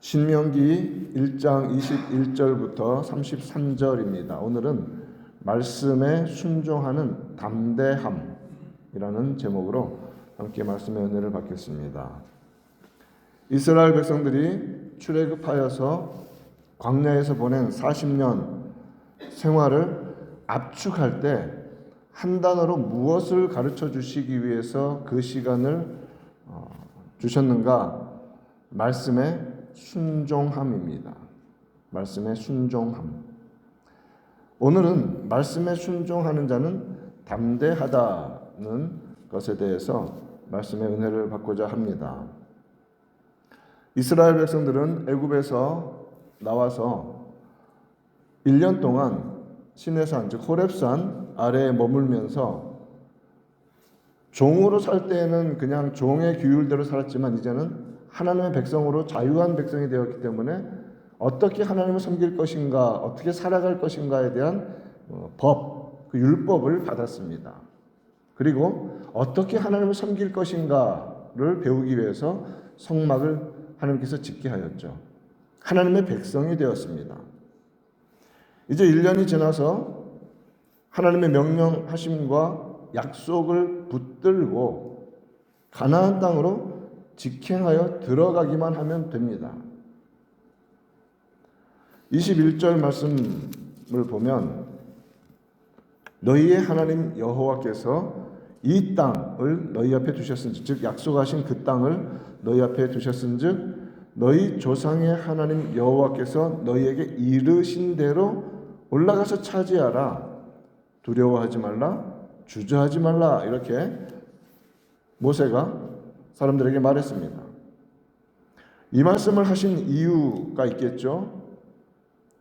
신명기 1장 21절부터 33절입니다. 오늘은 말씀에 순종하는 담대함이라는 제목으로 함께 말씀의 은혜를 받겠습니다. 이스라엘 백성들이 출애굽하여서 광야에서 보낸 40년 생활을 압축할 때 한 단어로 무엇을 가르쳐 주시기 위해서 그 시간을 주셨는가? 말씀에 순종함입니다. 말씀에 순종함. 오늘은 말씀에 순종하는 자는 담대하다는 것에 대해서 말씀의 은혜를 받고자 합니다. 이스라엘 백성들은 애굽에서 나와서 1년 동안 시내산 즉 호렙산 아래에 머물면서 종으로 살 때에는 그냥 종의 규율대로 살았지만 이제는 하나님의 백성으로 자유한 백성이 되었기 때문에 어떻게 하나님을 섬길 것인가, 어떻게 살아갈 것인가에 대한 법, 그 율법을 받았습니다. 그리고 어떻게 하나님을 섬길 것인가를 배우기 위해서 성막을 하나님께서 짓게 하였죠. 하나님의 백성이 되었습니다. 이제 1년이 지나서 하나님의 명령하심과 약속을 붙들고 가나안 땅으로 직행하여 들어가기만 하면 됩니다. 21절 말씀을 보면 너희의 하나님 여호와께서 이 땅을 너희 앞에 두셨은즉 즉 약속하신 그 땅을 너희 앞에 두셨은즉 너희 조상의 하나님 여호와께서 너희에게 이르신 대로 올라가서 차지하라. 두려워하지 말라. 주저하지 말라. 이렇게 모세가 사람들에게 말했습니다. 이 말씀을 하신 이유가 있겠죠.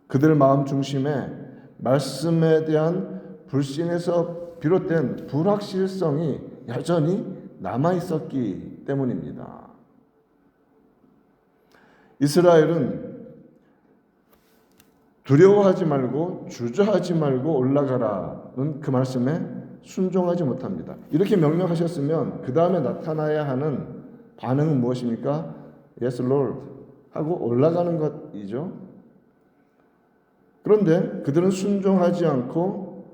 그들 마음 중심에 말씀에 대한 불신에서 비롯된 불확실성이 여전히 남아 있었기 때문입니다. 이스라엘은 두려워하지 말고 주저하지 말고 올라가라는 그 말씀에 순종하지 못합니다. 이렇게 명령하셨으면 그 다음에 나타나야 하는 반응은 무엇입니까? Yes, Lord 하고 올라가는 것이죠. 그런데 그들은 순종하지 않고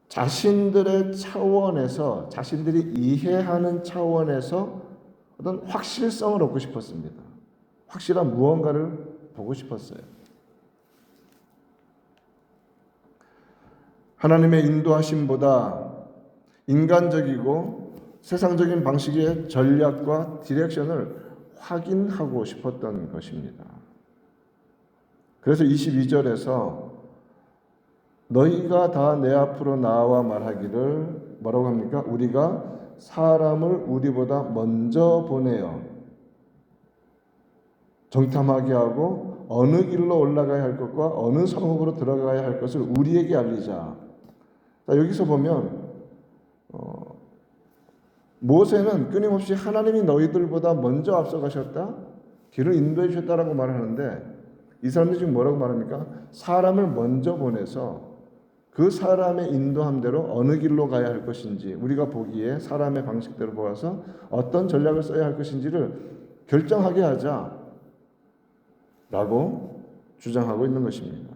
자신들의 차원에서 자신들이 이해하는 차원에서 어떤 확실성을 얻고 싶었습니다. 확실한 무언가를 보고 싶었어요. 하나님의 인도하심보다 인간적이고 세상적인 방식의 전략과 디렉션을 확인하고 싶었던 것입니다. 그래서 22절에서 너희가 다 내 앞으로 나와 말하기를 뭐라고 합니까? 우리가 사람을 우리보다 먼저 보내어 정탐하게 하고 어느 길로 올라가야 할 것과 어느 성읍으로 들어가야 할 것을 우리에게 알리자. 자, 여기서 보면 모세는 끊임없이 하나님이 너희들보다 먼저 앞서가셨다, 길을 인도해 주셨다라고 말하는데 이 사람들이 지금 뭐라고 말합니까? 사람을 먼저 보내서 그 사람의 인도함대로 어느 길로 가야 할 것인지 우리가 보기에 사람의 방식대로 보아서 어떤 전략을 써야 할 것인지를 결정하게 하자 라고 주장하고 있는 것입니다.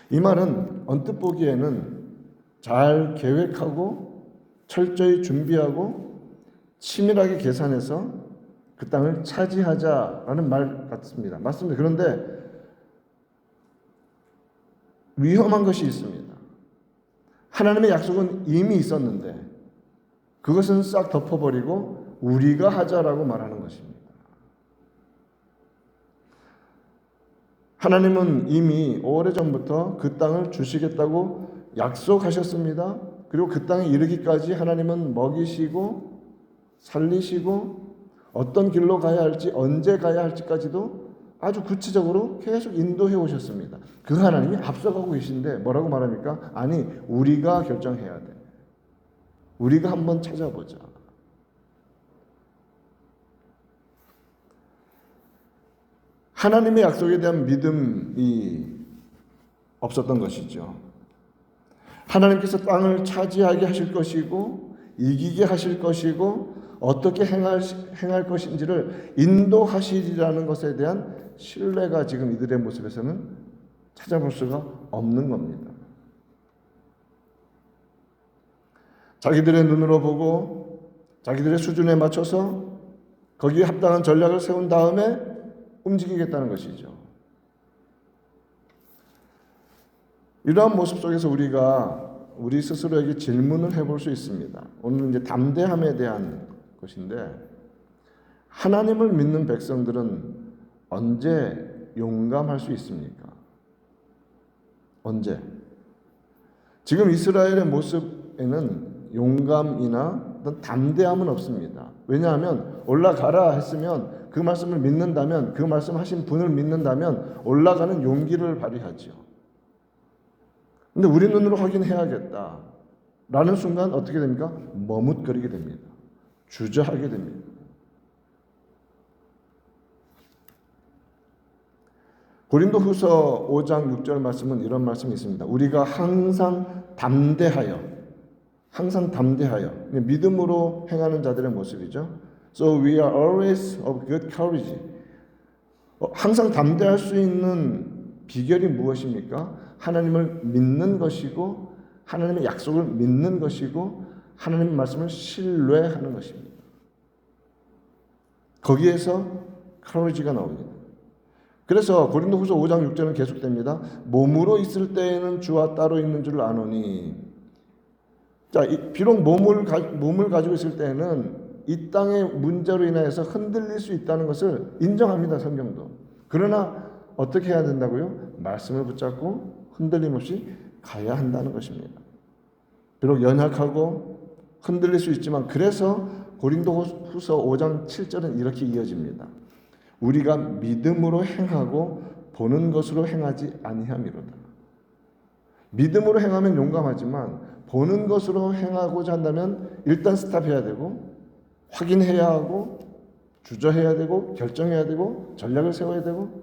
이 말은 언뜻 보기에는 잘 계획하고 철저히 준비하고 치밀하게 계산해서 그 땅을 차지하자라는 말 같습니다. 맞습니다. 그런데 위험한 것이 있습니다. 하나님의 약속은 이미 있었는데 그것은 싹 덮어버리고 우리가 하자라고 말하는 것입니다. 하나님은 이미 오래전부터 그 땅을 주시겠다고 약속하셨습니다. 그리고 그 땅에 이르기까지 하나님은 먹이시고 살리시고 어떤 길로 가야 할지 언제 가야 할지까지도 아주 구체적으로 계속 인도해 오셨습니다. 그 하나님이 앞서가고 계신데 뭐라고 말합니까? 아니, 우리가 결정해야 돼. 우리가 한번 찾아보자. 하나님의 약속에 대한 믿음이 없었던 것이죠. 하나님께서 땅을 차지하게 하실 것이고 이기게 하실 것이고 어떻게 행할 것인지를 인도하시리라는 것에 대한 신뢰가 지금 이들의 모습에서는 찾아볼 수가 없는 겁니다. 자기들의 눈으로 보고 자기들의 수준에 맞춰서 거기에 합당한 전략을 세운 다음에 움직이겠다는 것이죠. 이러한 모습 속에서 우리가 우리 스스로에게 질문을 해볼 수 있습니다. 오늘은 이제 담대함에 대한 것인데, 하나님을 믿는 백성들은 언제 용감할 수 있습니까? 언제? 지금 이스라엘의 모습에는 용감이나 어떤 담대함은 없습니다. 왜냐하면 올라가라 했으면 그 말씀을 믿는다면, 그 말씀하신 분을 믿는다면 올라가는 용기를 발휘하죠. 근데 우리 눈으로 확인해야겠다 라는 순간 어떻게 됩니까? 머뭇거리게 됩니다. 주저하게 됩니다. 고린도후서 5장 6절 말씀은 이런 말씀이 있습니다. 우리가 항상 담대하여 믿음으로 행하는 자들의 모습이죠. So we are always of good courage. 항상 담대할 수 있는 비결이 무엇입니까? 하나님을 믿는 것이고 하나님의 약속을 믿는 것이고 하나님의 말씀을 신뢰하는 것입니다. 거기에서 courage가 나옵니다. 그래서 고린도후서 5장 6절은 계속됩니다. 몸으로 있을 때에는 주와 따로 있는 줄 아노니. 자, 비록 몸을 가지고 있을 때에는 이 땅의 문제로 인하여서 흔들릴 수 있다는 것을 인정합니다. 성경도. 그러나 어떻게 해야 된다고요? 말씀을 붙잡고 흔들림 없이 가야 한다는 것입니다. 비록 연약하고 흔들릴 수 있지만, 그래서 고린도후서 5장 7절은 이렇게 이어집니다. 우리가 믿음으로 행하고 보는 것으로 행하지 아니함이로다. 믿음으로 행하면 용감하지만 보는 것으로 행하고자 한다면 일단 스탑해야 되고 확인해야 하고 주저해야 되고 결정해야 되고 전략을 세워야 되고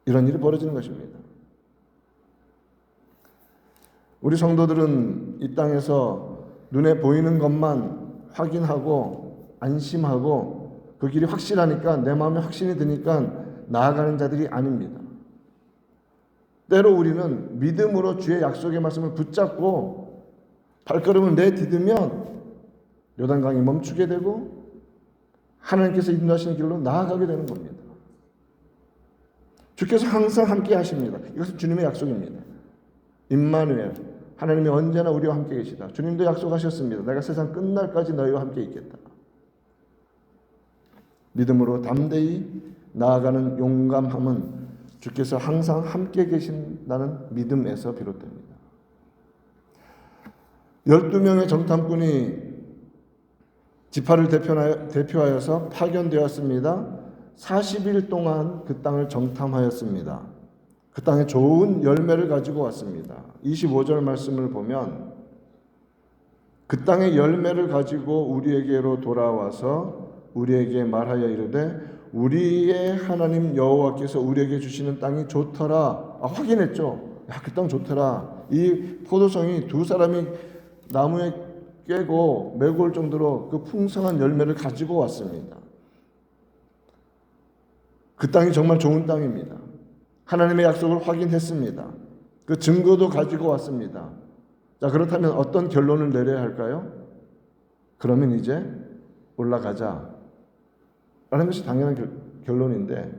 이런 일이 벌어지는 것입니다. 우리 성도들은 이 땅에서 눈에 보이는 것만 확인하고 안심하고 그 길이 확실하니까, 내 마음에 확신이 드니까 나아가는 자들이 아닙니다. 때로 우리는 믿음으로 주의 약속의 말씀을 붙잡고 발걸음을 내디디면 요단강이 멈추게 되고 하나님께서 인도하시는 길로 나아가게 되는 겁니다. 주께서 항상 함께 하십니다. 이것은 주님의 약속입니다. 임마누엘, 하나님이 언제나 우리와 함께 계시다. 주님도 약속하셨습니다. 내가 세상 끝날까지 너희와 함께 있겠다. 믿음으로 담대히 나아가는 용감함은 주께서 항상 함께 계신다는 믿음에서 비롯됩니다. 12명의 정탐꾼이 지파를 대표하여서 파견되었습니다. 40일 동안 그 땅을 정탐하였습니다. 그 땅에 좋은 열매를 가지고 왔습니다. 25절 말씀을 보면 그 땅의 열매를 가지고 우리에게로 돌아와서 우리에게 말하여 이르되 우리의 하나님 여호와께서 우리에게 주시는 땅이 좋더라. 확인했죠. 그 땅 좋더라. 이 포도송이 두 사람이 나무에 깨고 메고 올 정도로 그 풍성한 열매를 가지고 왔습니다. 그 땅이 정말 좋은 땅입니다. 하나님의 약속을 확인했습니다. 그 증거도 가지고 왔습니다. 자, 그렇다면 어떤 결론을 내려야 할까요? 그러면 이제 올라가자 라는 것이 당연한 결론인데,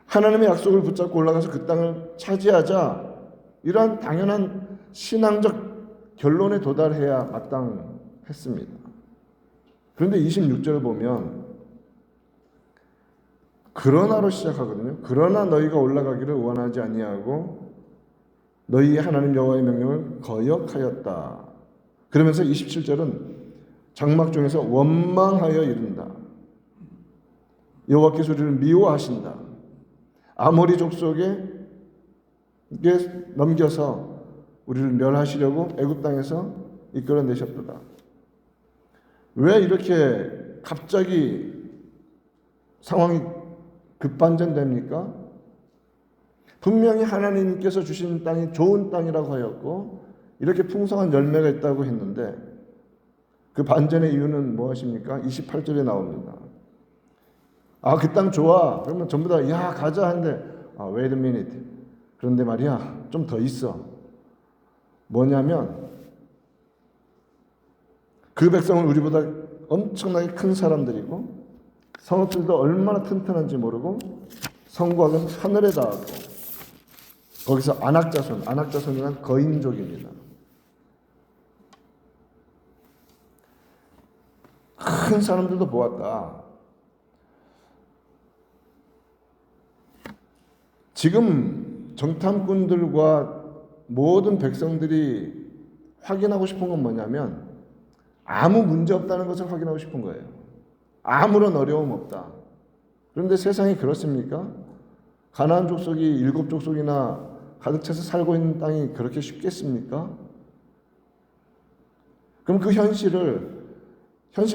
하나님의 약속을 붙잡고 올라가서 그 땅을 차지하자, 이러한 당연한 신앙적 결론에 도달해야 마땅했습니다. 그런데 26절을 보면 그러나로 시작하거든요. 그러나 너희가 올라가기를 원하지 아니하고 너희의 하나님 여호와의 명령을 거역하였다. 그러면서 27절은 장막 중에서 원망하여 이른다. 여호와께서 우리를 미워하신다. 아모리 족속에 넘겨서 우리를 멸하시려고 애굽 땅에서 이끌어내셨도다. 왜 이렇게 갑자기 상황이 급반전됩니까? 분명히 하나님께서 주신 땅이 좋은 땅이라고 하였고 이렇게 풍성한 열매가 있다고 했는데 그 반전의 이유는 무엇입니까? 28절에 나옵니다. 아, 그 땅 좋아. 그러면 전부 다 야, 가자 하는데 wait a minute. 그런데 말이야, 좀 더 있어. 뭐냐면 그 백성은 우리보다 엄청나게 큰 사람들이고 성읍들도 얼마나 튼튼한지 모르고 성곽은 하늘에 닿았고 거기서 안악자손이란 거인족입니다. 큰 사람들도 보았다. 지금 정탐꾼들과 모든 백성들이 확인하고 싶은 건 뭐냐면 아무 문제 없다는 것을 확인하고 싶은 거예요. 아무런 어려움 없다. 그런데 세상이 그렇습니까? 가나안 족속이 7족속이나 가득 차서 살고 있는 땅이 그렇게 쉽겠습니까? 그럼 그 현실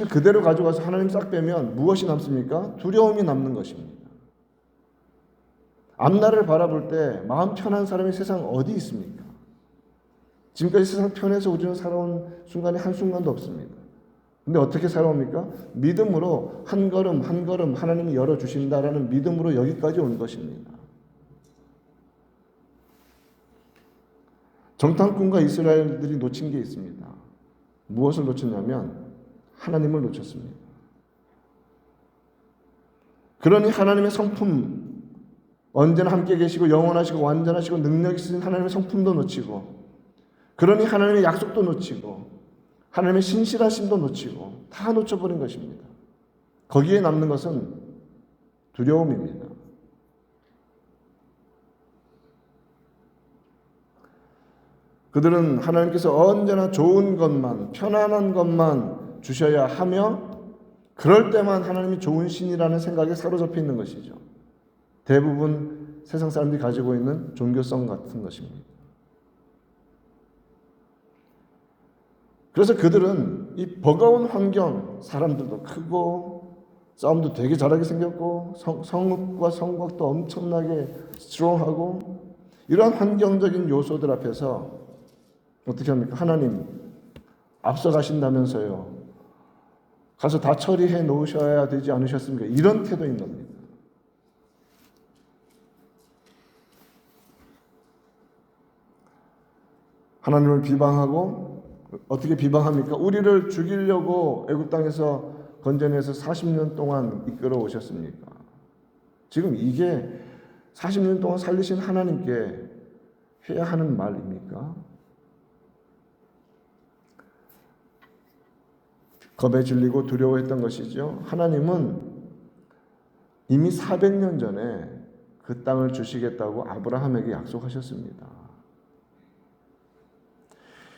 그대로 가져가서 하나님 싹 빼면 무엇이 남습니까? 두려움이 남는 것입니다. 앞날을 바라볼 때 마음 편한 사람이 세상 어디 있습니까? 지금까지 세상 편해서 우리는 살아온 순간이 한순간도 없습니다. 근데 어떻게 살아옵니까? 믿음으로 한 걸음 한 걸음 하나님이 열어주신다라는 믿음으로 여기까지 온 것입니다. 정탐꾼과 이스라엘들이 놓친 게 있습니다. 무엇을 놓쳤냐면 하나님을 놓쳤습니다. 그러니 하나님의 성품, 언제나 함께 계시고 영원하시고 완전하시고 능력 있으신 하나님의 성품도 놓치고, 그러니 하나님의 약속도 놓치고 하나님의 신실하심도 놓치고 다 놓쳐버린 것입니다. 거기에 남는 것은 두려움입니다. 그들은 하나님께서 언제나 좋은 것만, 편안한 것만 주셔야 하며 그럴 때만 하나님이 좋은 신이라는 생각에 사로잡혀 있는 것이죠. 대부분 세상 사람들이 가지고 있는 종교성 같은 것입니다. 그래서 그들은 이 버거운 환경, 사람들도 크고 싸움도 되게 잘하게 생겼고 성읍과 성곽도 엄청나게 스트롱하고 이러한 환경적인 요소들 앞에서 어떻게 합니까? 하나님 앞서가신다면서요. 가서 다 처리해 놓으셔야 되지 않으셨습니까? 이런 태도인 겁니다. 하나님을 비방하고 어떻게 비방합니까? 우리를 죽이려고 애굽 땅에서 건져내서 40년 동안 이끌어 오셨습니까? 지금 이게 40년 동안 살리신 하나님께 해야 하는 말입니까? 겁에 질리고 두려워했던 것이죠. 하나님은 이미 400년 전에 그 땅을 주시겠다고 아브라함에게 약속하셨습니다.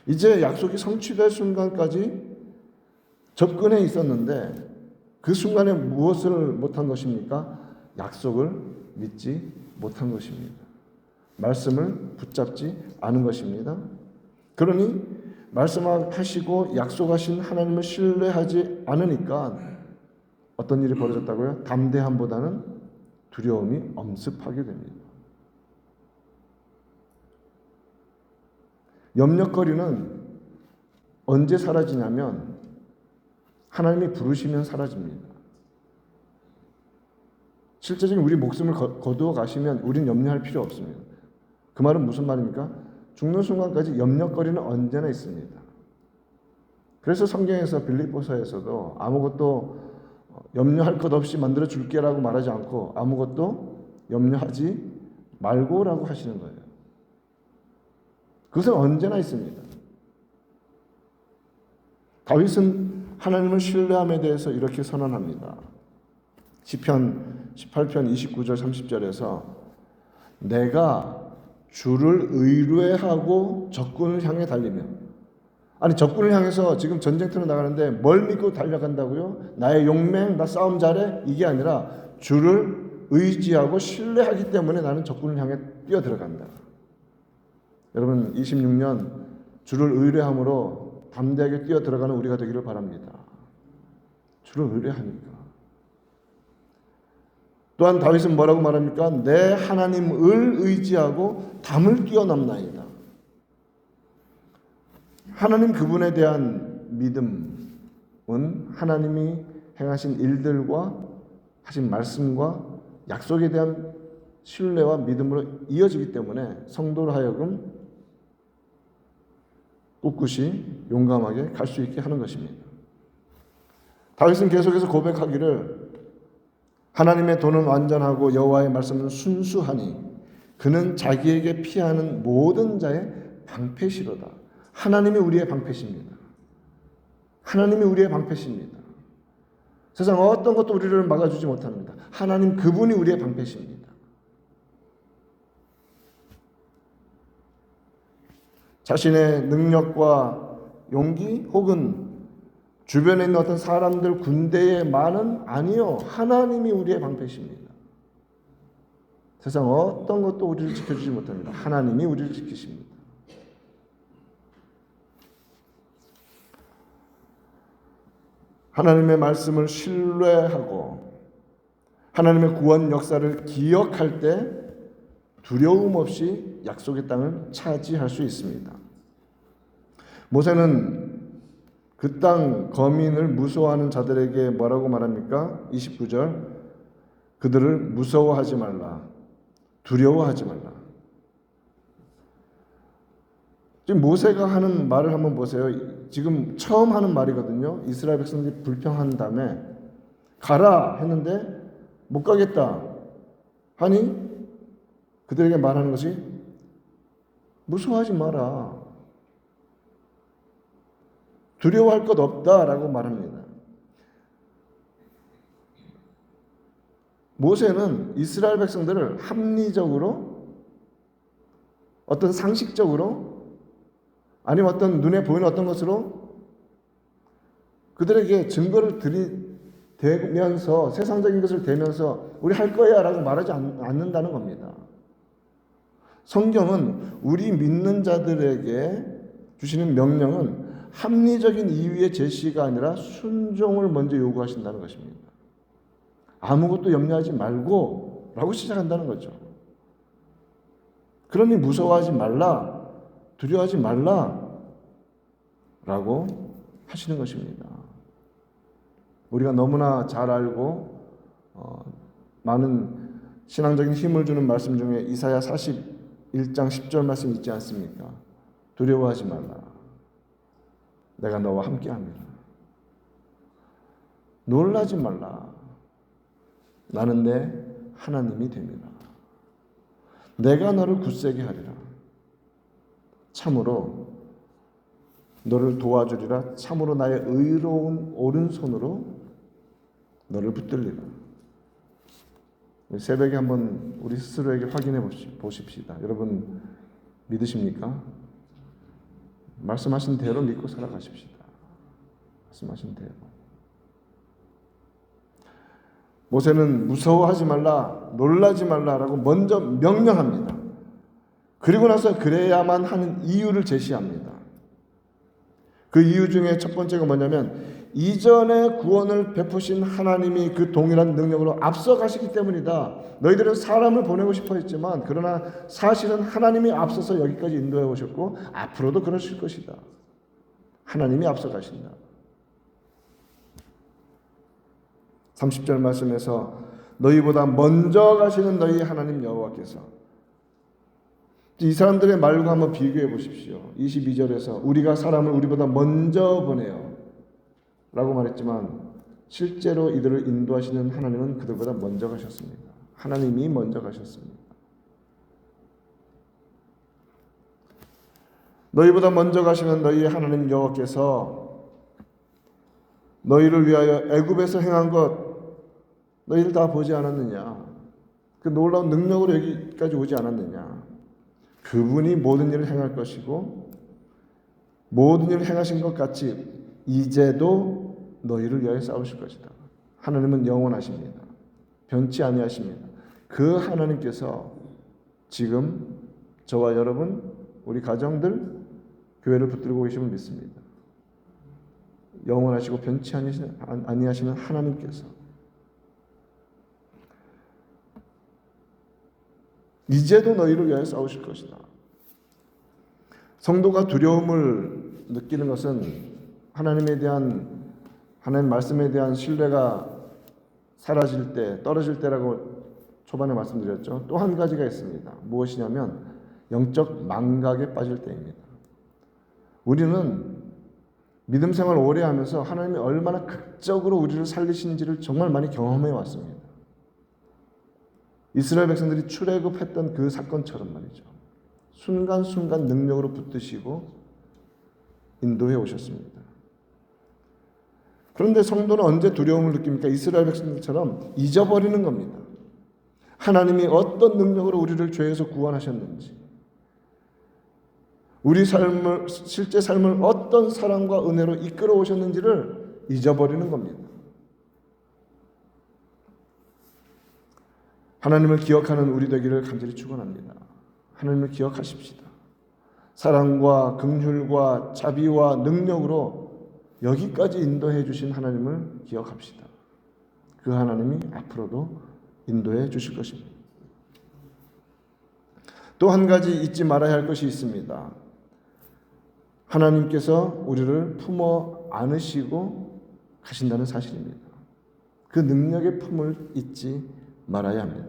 이제 약속이 성취될 순간까지 접근해 있었는데 그 순간에 무엇을 못한 것입니까? 약속을 믿지 못한 것입니다. 말씀을 붙잡지 않은 것입니다. 그러니 말씀하시고 약속하신 하나님을 신뢰하지 않으니까 어떤 일이 벌어졌다고요? 담대함보다는 두려움이 엄습하게 됩니다. 염려거리는 언제 사라지냐면 하나님이 부르시면 사라집니다. 실제적인 우리 목숨을 거두어 가시면 우린 염려할 필요 없습니다. 그 말은 무슨 말입니까? 죽는 순간까지 염려거리는 언제나 있습니다. 그래서 성경에서 빌립보서에서도 아무것도 염려할 것 없이 만들어 줄게라고 말하지 않고 아무것도 염려하지 말고라고 하시는 거예요. 그것은 언제나 있습니다. 다윗은 하나님을 신뢰함에 대해서 이렇게 선언합니다. 시편 18편 29절 30절에서 내가 주를 의뢰하고 적군을 향해 달리며, 아니 적군을 향해서 지금 전쟁터로 나가는데 뭘 믿고 달려간다고요? 나의 용맹, 나 싸움 잘해? 이게 아니라 주를 의지하고 신뢰하기 때문에 나는 적군을 향해 뛰어들어간다. 여러분 26년 주를 의뢰함으로 담대하게 뛰어들어가는 우리가 되기를 바랍니다. 주를 의뢰하니까. 또한 다윗은 뭐라고 말합니까? 내 하나님을 의지하고 담을 뛰어넘나이다. 하나님 그분에 대한 믿음, 하나님이 행하신 일들과 하신 말씀과 약속에 대한 신뢰와 믿음으로 이어지기 때문에 성도로 하여금 꿋꿋이 용감하게 갈 수 있게 하는 것입니다. 다윗은 계속해서 고백하기를 하나님의 도는 완전하고 여호와의 말씀은 순수하니 그는 자기에게 피하는 모든 자의 방패시로다. 하나님이 우리의 방패십니다. 하나님이 우리의 방패십니다. 세상 어떤 것도 우리를 막아주지 못합니다. 하나님 그분이 우리의 방패십니다. 자신의 능력과 용기 혹은 주변에 있는 어떤 사람들 군대의 많은 아니요. 하나님이 우리의 방패십니다. 세상 어떤 것도 우리를 지켜주지 못합니다. 하나님이 우리를 지키십니다. 하나님의 말씀을 신뢰하고 하나님의 구원 역사를 기억할 때 두려움 없이 약속의 땅을 차지할 수 있습니다. 모세는 그 땅 거민을 무서워하는 자들에게 뭐라고 말합니까? 29절 그들을 무서워하지 말라. 두려워하지 말라. 지금 모세가 하는 말을 한번 보세요. 지금 처음 하는 말이거든요. 이스라엘 백성들이 불평한 다음에 가라 했는데 못 가겠다 하니 그들에게 말하는 것이 무서워하지 마라. 두려워할 것 없다라고 말합니다. 모세는 이스라엘 백성들을 합리적으로 어떤 상식적으로 아니면 어떤 눈에 보이는 어떤 것으로 그들에게 증거를 들이대면서 세상적인 것을 대면서 우리 할 거야 라고 말하지 않는다는 겁니다. 성경은 우리 믿는 자들에게 주시는 명령은 합리적인 이유의 제시가 아니라 순종을 먼저 요구하신다는 것입니다. 아무것도 염려하지 말고 라고 시작한다는 거죠. 그러니 무서워하지 말라, 두려워하지 말라 라고 하시는 것입니다. 우리가 너무나 잘 알고 많은 신앙적인 힘을 주는 말씀 중에 이사야 41장 10절 말씀 있지 않습니까? 두려워하지 말라. 내가 너와 함께합니다. 놀라지 말라. 나는 내 하나님이 됩니다. 내가 너를 굳세게 하리라. 참으로 너를 도와주리라. 참으로 나의 의로운 오른손으로 너를 붙들리라. 새벽에 한번 우리 스스로에게 확인해 보십시다. 여러분 믿으십니까? 말씀하신 대로 믿고 살아가십시다. 말씀하신 대로. 모세는 무서워하지 말라, 놀라지 말라라고 먼저 명령합니다. 그리고 나서 그래야만 하는 이유를 제시합니다. 그 이유 중에 첫 번째가 뭐냐면 이전에 구원을 베푸신 하나님이 그 동일한 능력으로 앞서가시기 때문이다. 너희들은 사람을 보내고 싶어 했지만 그러나 사실은 하나님이 앞서서 여기까지 인도해 오셨고 앞으로도 그러실 것이다. 하나님이 앞서가신다. 30절 말씀에서 너희보다 먼저 가시는 너희 하나님 여호와께서 이 사람들의 말과 한번 비교해 보십시오. 22절에서 우리가 사람을 우리보다 먼저 보내요 라고 말했지만 실제로 이들을 인도하시는 하나님은 그들보다 먼저 가셨습니다. 하나님이 먼저 가셨습니다. 너희보다 먼저 가시는 너희 하나님 여호와께서 너희를 위하여 애굽에서 행한 것 너희를 다 보지 않았느냐? 그 놀라운 능력으로 여기까지 오지 않았느냐? 그분이 모든 일을 행할 것이고 모든 일을 행하신 것 같이 이제도 너희를 위하여 싸우실 것이다. 하나님은 영원하십니다. 변치 아니하십니다. 그 하나님께서 지금 저와 여러분, 우리 가정들, 교회를 붙들고 계심을 믿습니다. 영원하시고 변치 아니하시는 하나님께서 이제도 너희를 위하여 싸우실 것이다. 성도가 두려움을 느끼는 것은 하나님 말씀에 대한 신뢰가 사라질 때, 떨어질 때라고 초반에 말씀드렸죠. 또 한 가지가 있습니다. 무엇이냐면 영적 망각에 빠질 때입니다. 우리는 믿음 생활 오래 하면서 하나님이 얼마나 극적으로 우리를 살리시는지를 정말 많이 경험해 왔습니다. 이스라엘 백성들이 출애굽했던 그 사건처럼 말이죠. 순간순간 능력으로 붙드시고 인도해 오셨습니다. 그런데 성도는 언제 두려움을 느낍니까? 이스라엘 백성들처럼 잊어버리는 겁니다. 하나님이 어떤 능력으로 우리를 죄에서 구원하셨는지, 우리 삶을, 실제 삶을 어떤 사랑과 은혜로 이끌어 오셨는지를 잊어버리는 겁니다. 하나님을 기억하는 우리 되기를 간절히 축원합니다. 하나님을 기억하십시다. 사랑과 긍휼과 자비와 능력으로 여기까지 인도해 주신 하나님을 기억합시다. 그 하나님이 앞으로도 인도해 주실 것입니다. 또 한 가지 잊지 말아야 할 것이 있습니다. 하나님께서 우리를 품어 안으시고 가신다는 사실입니다. 그 능력의 품을 잊지 말아야 합니다.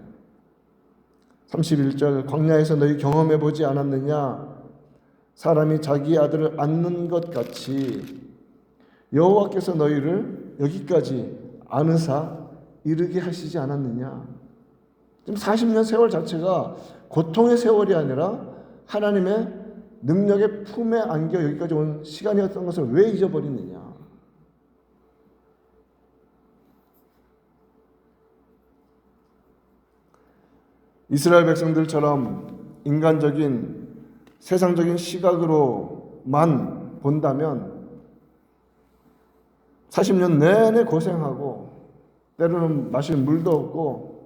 31절 광야에서 너희 경험해 보지 않았느냐? 사람이 자기 아들을 안는 것 같이 여호와께서 너희를 여기까지 안으사 이르게 하시지 않았느냐? 지금 40년 세월 자체가 고통의 세월이 아니라 하나님의 능력의 품에 안겨 여기까지 온 시간이었던 것을 왜 잊어버리느냐? 이스라엘 백성들처럼 인간적인 세상적인 시각으로만 본다면 40년 내내 고생하고 때로는 마실 물도 없고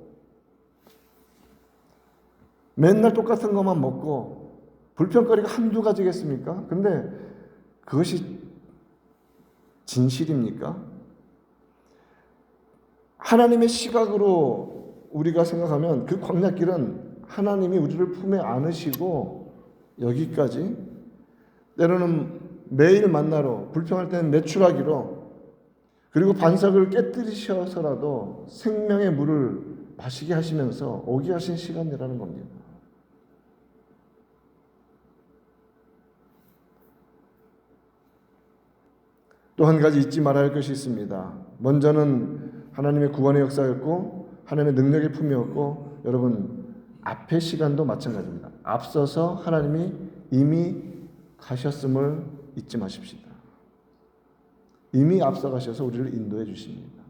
맨날 똑같은 것만 먹고 불평거리가 한두 가지겠습니까? 근데 그것이 진실입니까? 하나님의 시각으로 우리가 생각하면 그 광야길은 하나님이 우리를 품에 안으시고 여기까지 때로는 매일 만나러 불평할 때는 매출하기로 그리고 반석을 깨뜨리셔서라도 생명의 물을 마시게 하시면서 오게 하신 시간이라는 겁니다. 또 한 가지 잊지 말아야 할 것이 있습니다. 먼저는 하나님의 구원의 역사였고 하나님의 능력의 품이었고 여러분 앞의 시간도 마찬가지입니다. 앞서서 하나님이 이미 가셨음을 잊지 마십시다. 이미 앞서가셔서 우리를 인도해 주십니다.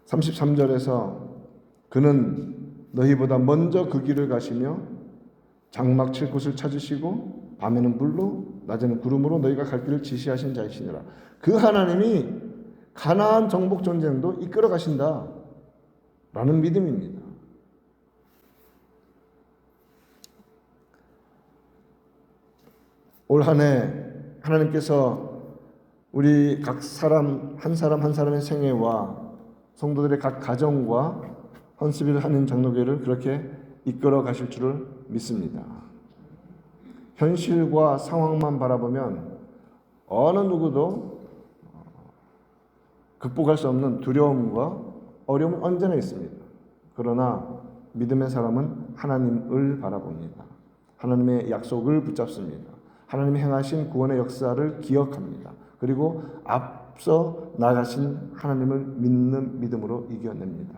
33절에서 그는 너희보다 먼저 그 길을 가시며 장막 칠 곳을 찾으시고 밤에는 불로 낮에는 구름으로 너희가 갈 길을 지시하신 자이시니라. 그 하나님이 가나안 정복 전쟁도 이끌어 가신다 라는 믿음입니다. 올 한 해 하나님께서 우리 각 사람 한 사람의 생애와 성도들의 각 가정과 헌스빌 한인 장로교회를 그렇게 이끌어 가실 줄을 믿습니다. 현실과 상황만 바라보면 어느 누구도 극복할 수 없는 두려움과 어려움은 언제나 있습니다. 그러나 믿음의 사람은 하나님을 바라봅니다. 하나님의 약속을 붙잡습니다. 하나님이 행하신 구원의 역사를 기억합니다. 그리고 앞서 나가신 하나님을 믿는 믿음으로 이겨냅니다.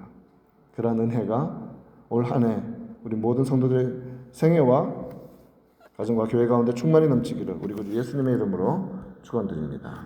그러한 은혜가 올 한 해 우리 모든 성도들의 생애와 가정과 교회 가운데 충만히 넘치기를 우리 구주 예수님의 이름으로 축원드립니다.